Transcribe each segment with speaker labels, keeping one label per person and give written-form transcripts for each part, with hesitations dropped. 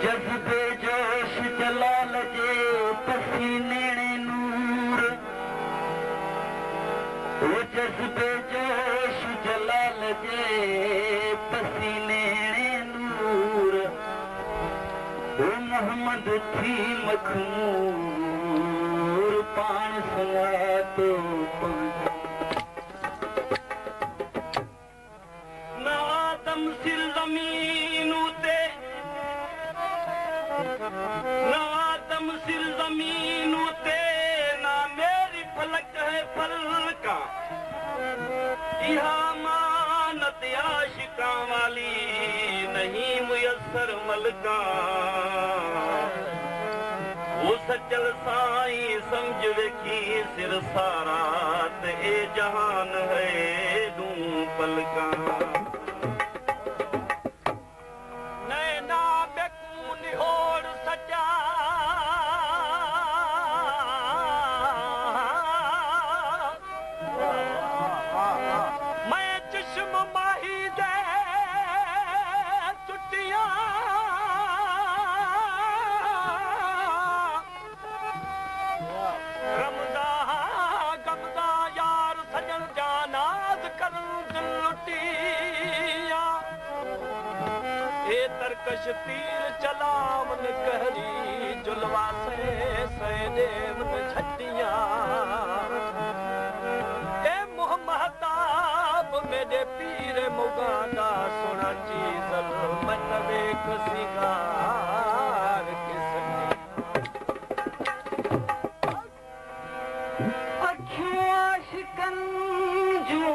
Speaker 1: जज्बे जोश जलाल जे पसीने नूर, वो जज्बे जोश जलाल जे पसीने नूर, वो मोहम्मद थी मखमूर पान सुना तो ना आदम सिर जमीन उते ना आदम सिर जमीन उते ना मेरी फलक है फलका, यह मानत आशिका वाली नहीं मुयस्सर मलका। वो सचल साई समझ वेखी सिर सारा ते ए जहान है दू पलका। नैना बेकून होड़ सजा मैं चश्म माही दे चुटियां रमदा गमदा यार सजन जानाज करन दिल लुटिया। ए तरकश तीर चलावन कहरी जुलवा से देवन छटिया। ए मोहम्मदाब मेरे पीर मुगादा सुना चीजल मन वेख सिंगार किसकी। अखियों आशिकन जो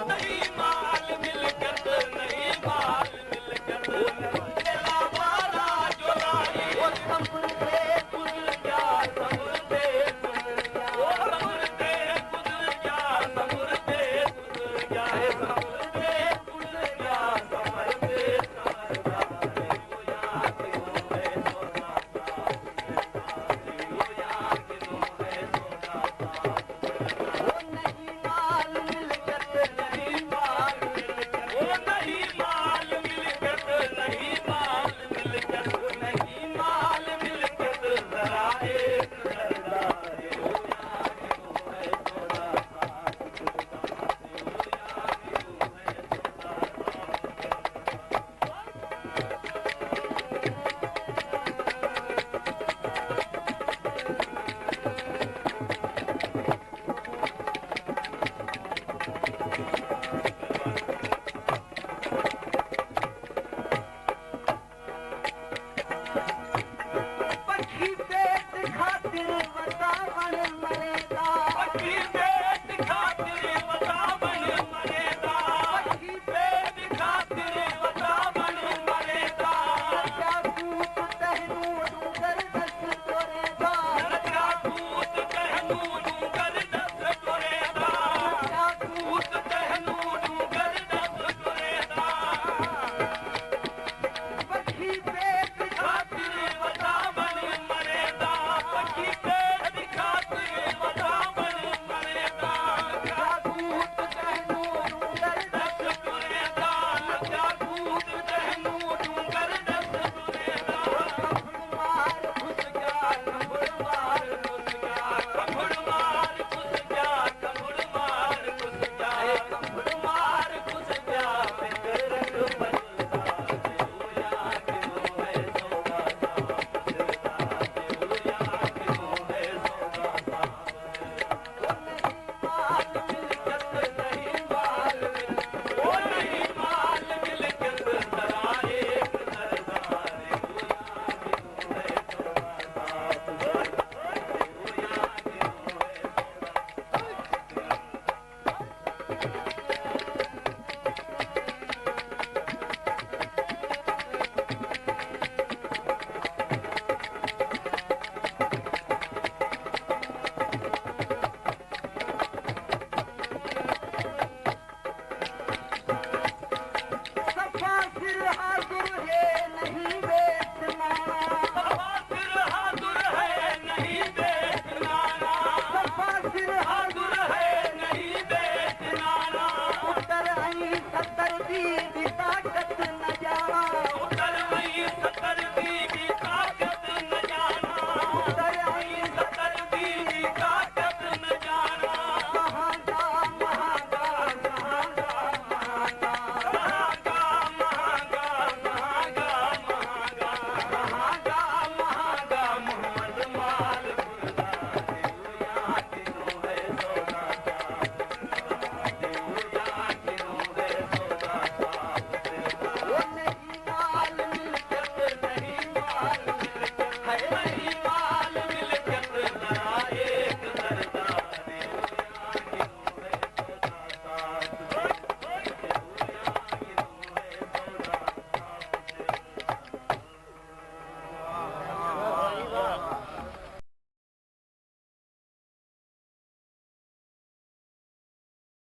Speaker 1: नहीं माल मिलकत नहीं माल